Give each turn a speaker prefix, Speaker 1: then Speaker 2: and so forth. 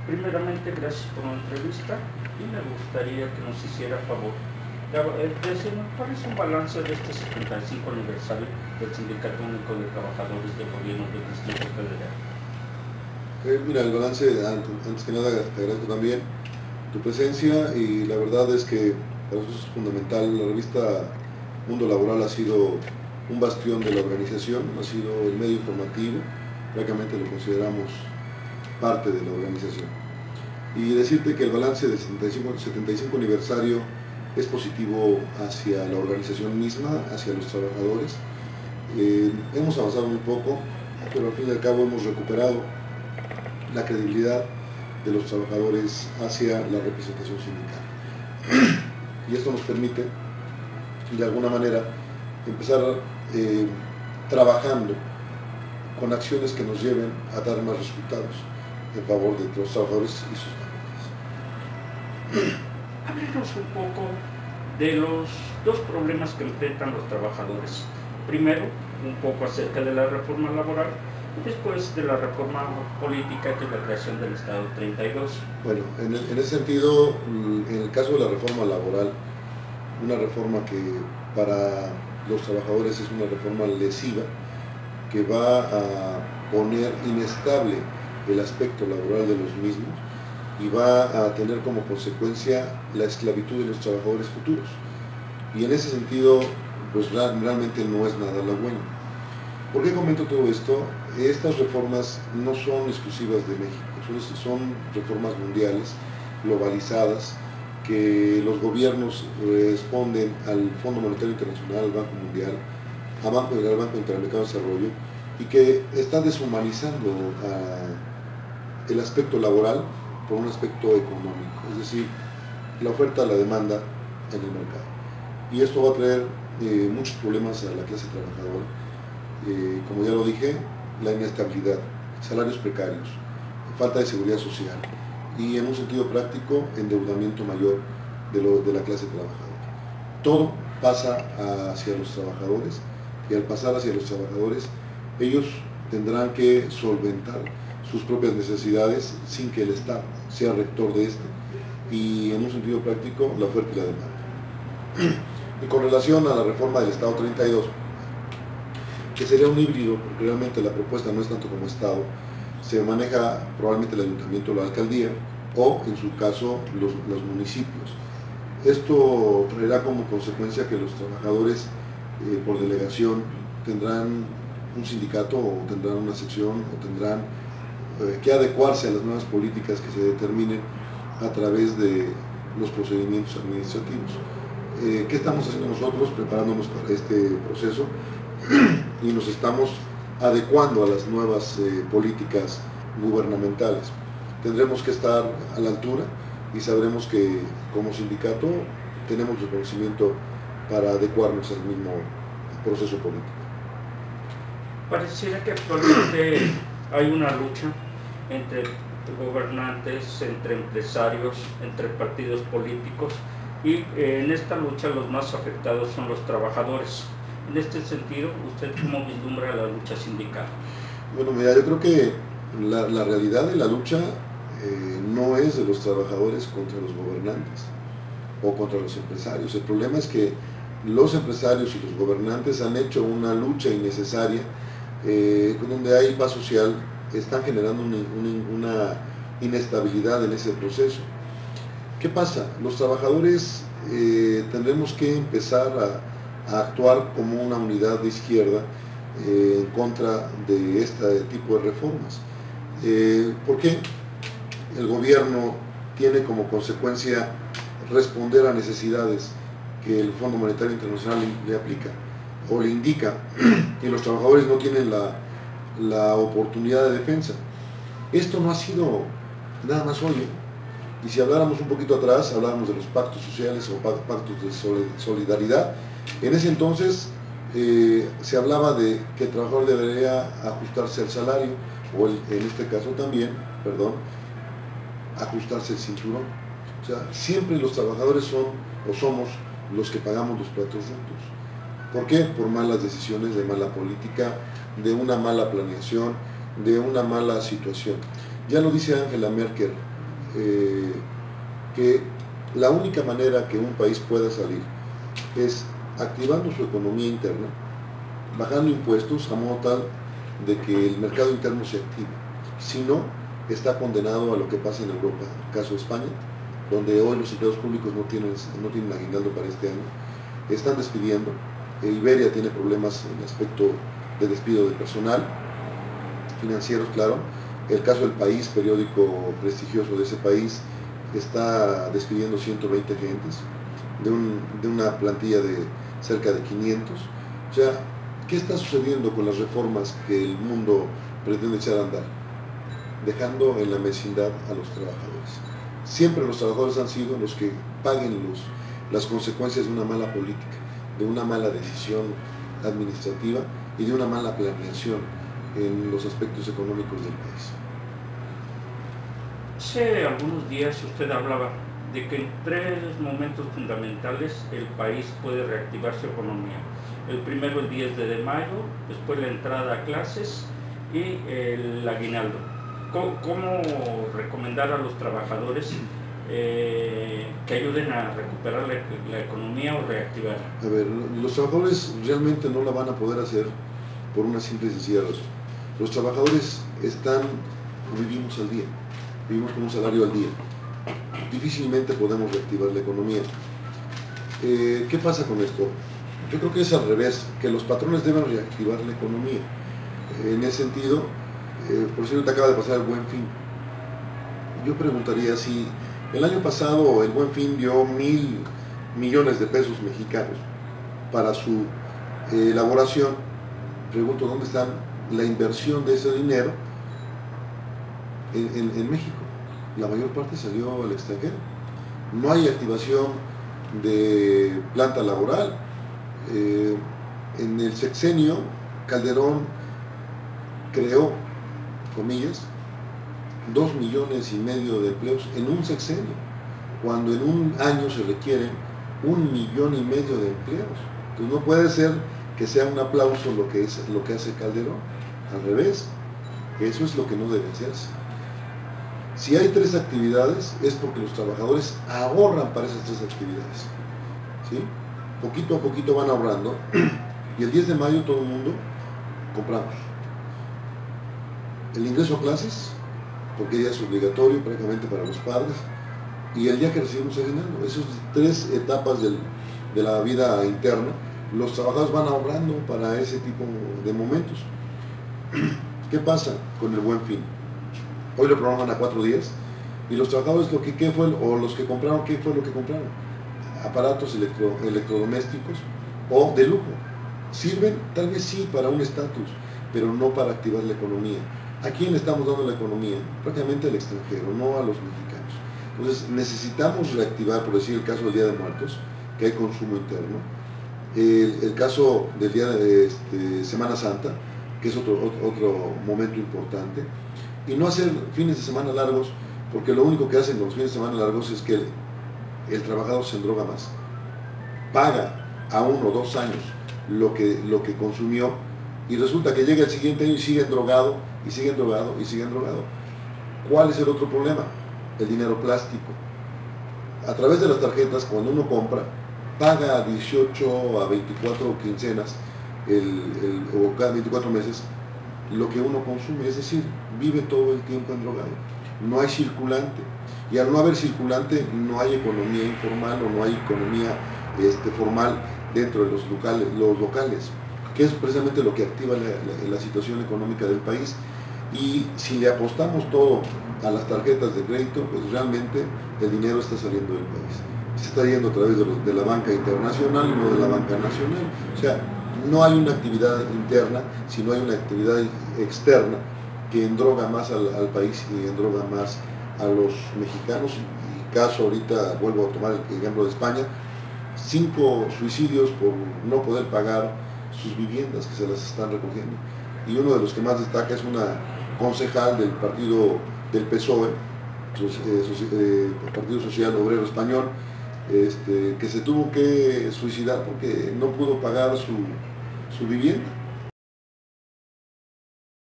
Speaker 1: Primeramente, gracias por la entrevista y me gustaría que nos hiciera favor de decirnos cuál es un balance de este 75 aniversario del Sindicato Único de Trabajadores del Gobierno del Distrito Federal.
Speaker 2: Mira, el balance, antes que nada te agradezco también tu presencia y la verdad es que para nosotros es fundamental. La revista Mundo Laboral ha sido un bastión de la organización, ha sido el medio informativo, prácticamente lo consideramos parte de la organización. Y decirte que el balance del 75 aniversario es positivo hacia la organización misma, hacia los trabajadores. Hemos avanzado muy poco, pero al fin y al cabo hemos recuperado la credibilidad de los trabajadores hacia la representación sindical. Y esto nos permite, de alguna manera, empezar trabajando con acciones que nos lleven a dar más resultados en favor de los trabajadores y sus familias.
Speaker 1: Háblenos un poco de los dos problemas que enfrentan los trabajadores. Primero, un poco acerca de la reforma laboral y después de la reforma política, que es la creación del Estado 32.
Speaker 2: Bueno, en ese sentido, en el caso de la reforma laboral, una reforma que para los trabajadores es una reforma lesiva, que va a poner inestable el aspecto laboral de los mismos y va a tener como consecuencia la esclavitud de los trabajadores futuros. Y en ese sentido, pues realmente no es nada lo bueno. ¿Por qué comento todo esto? Estas reformas no son exclusivas de México, son reformas mundiales, globalizadas, que los gobiernos responden al Fondo Monetario Internacional, al Banco Mundial, al Banco Interamericano de Desarrollo, y que está deshumanizando el aspecto laboral por un aspecto económico, es decir, la oferta a la demanda en el mercado. Y esto va a traer muchos problemas a la clase trabajadora. Como ya lo dije, la inestabilidad, salarios precarios, falta de seguridad social y, en un sentido práctico, endeudamiento mayor de la clase trabajadora. Todo pasa hacia los trabajadores, y al pasar hacia los trabajadores, ellos tendrán que solventar sus propias necesidades sin que el Estado sea rector de este, y, en un sentido práctico, la oferta y la demanda. Y con relación a la reforma del Estado 32, que sería un híbrido, porque realmente la propuesta no es tanto como Estado, se maneja probablemente el ayuntamiento o la alcaldía, o en su caso los municipios. Esto traerá como consecuencia que los trabajadores por delegación tendrán un sindicato, o tendrán una sección, o tendrán que adecuarse a las nuevas políticas que se determinen a través de los procedimientos administrativos. ¿Qué estamos haciendo nosotros? Preparándonos para este proceso y nos estamos adecuando a las nuevas políticas gubernamentales. Tendremos que estar a la altura y sabremos que como sindicato tenemos el conocimiento para adecuarnos al mismo proceso político.
Speaker 1: Pareciera que actualmente hay una lucha entre gobernantes, entre empresarios, entre partidos políticos, y en esta lucha los más afectados son los trabajadores. En este sentido, ¿usted cómo vislumbra la lucha sindical?
Speaker 2: Bueno, mira, yo creo que la realidad de la lucha no es de los trabajadores contra los gobernantes o contra los empresarios. El problema es que los empresarios y los gobernantes han hecho una lucha innecesaria, donde hay paz social, están generando una inestabilidad en ese proceso. ¿Qué pasa? Los trabajadores tendremos que empezar a actuar como una unidad de izquierda en contra de este tipo de reformas. ¿Por qué? El gobierno tiene como consecuencia responder a necesidades que el Fondo Monetario Internacional le aplica o le indica, y los trabajadores no tienen la oportunidad de defensa. Esto no ha sido nada más hoy, y si habláramos un poquito atrás, hablábamos de los pactos sociales o pactos de solidaridad. En ese entonces se hablaba de que el trabajador debería ajustarse al salario, o en este caso también, ajustarse el cinturón. O sea, siempre los trabajadores son o somos los que pagamos los platos rotos. ¿Por qué? Por malas decisiones, de mala política, de una mala planeación, de una mala situación. Ya lo dice Angela Merkel, que la única manera que un país pueda salir es activando su economía interna, bajando impuestos a modo tal de que el mercado interno se active. Si no, está condenado a lo que pasa en Europa, el caso de España, donde hoy los empleados públicos no tienen aguinaldo para este año, están despidiendo. Iberia tiene problemas en el aspecto de despido de personal, financieros, claro. El caso del País, periódico prestigioso de ese país, está despidiendo 120 agentes de una plantilla de cerca de 500. O sea, ¿qué está sucediendo con las reformas que el mundo pretende echar a andar? Dejando en la mezquindad a los trabajadores. Siempre los trabajadores han sido los que paguen las consecuencias de una mala política, de una mala decisión administrativa y de una mala planeación en los aspectos económicos del país.
Speaker 1: Hace algunos días usted hablaba de que en 3 momentos fundamentales el país puede reactivar su economía. El primero el 10 de mayo, después la entrada a clases y el aguinaldo. ¿Cómo recomendar a los trabajadores que ayuden a recuperar la economía o reactivarla?
Speaker 2: A ver, los trabajadores realmente no la van a poder hacer por una simple y sencilla razón. Los trabajadores vivimos al día, vivimos con un salario al día. Difícilmente podemos reactivar la economía. ¿Qué pasa con esto? Yo creo que es al revés, que los patrones deben reactivar la economía. En ese sentido, por cierto, acaba de pasar el Buen Fin. Yo preguntaría si el año pasado el Buen Fin dio 1,000 millones de pesos mexicanos para su elaboración. Pregunto, ¿dónde está la inversión de ese dinero en México? La mayor parte salió al extranjero. No hay activación de planta laboral. En el sexenio, Calderón creó, comillas, 2,5 millones de empleos en un sexenio, cuando en un año se requieren 1,5 millones de empleos. Entonces no puede ser que sea un aplauso lo que hace Calderón. Al revés, eso es lo que no debe hacerse. Si hay 3 actividades, es porque los trabajadores ahorran para esas 3 actividades, ¿sí? Poquito a poquito van ahorrando, y el 10 de mayo todo el mundo compramos. El ingreso a clases, porque ya es obligatorio prácticamente para los padres, y el día que recibimos el aguinaldo. Esas 3 etapas de la vida interna, los trabajadores van ahorrando para ese tipo de momentos. ¿Qué pasa con el Buen Fin? Hoy lo programan a 4 días, y los trabajadores los que compraron, ¿qué fue lo que compraron? Aparatos electrodomésticos o de lujo. Sirven tal vez sí para un estatus, pero no para activar la economía. ¿A quién le estamos dando la economía? Prácticamente al extranjero, no a los mexicanos. Entonces necesitamos reactivar, por decir el caso del Día de Muertos, que hay consumo interno, el caso del día de Semana Santa, que es otro momento importante, y no hacer fines de semana largos, porque lo único que hacen con los fines de semana largos es que el trabajador se endroga más, paga a 1 o 2 años lo que consumió, y resulta que llega el siguiente año y sigue drogado, y sigue drogado, y sigue drogado. ¿Cuál es el otro problema? El dinero plástico. A través de las tarjetas, cuando uno compra, paga a 18 a 24 quincenas o cada 24 meses lo que uno consume, es decir, vive todo el tiempo endrogado. No hay circulante, y al no haber circulante no hay economía informal o no hay economía formal dentro de los locales, que es precisamente lo que activa la situación económica del país. Y si le apostamos todo a las tarjetas de crédito, pues realmente el dinero está saliendo del país. Se está yendo a través de la banca internacional y no de la banca nacional. O sea, no hay una actividad interna, sino hay una actividad externa que endroga más al país y endroga más a los mexicanos. Y caso ahorita, vuelvo a tomar el ejemplo de España, 5 suicidios por no poder pagar sus viviendas, que se las están recogiendo. Y uno de los que más destaca es una concejal del partido del PSOE, Partido Social Obrero Español, que se tuvo que suicidar porque no pudo pagar su vivienda.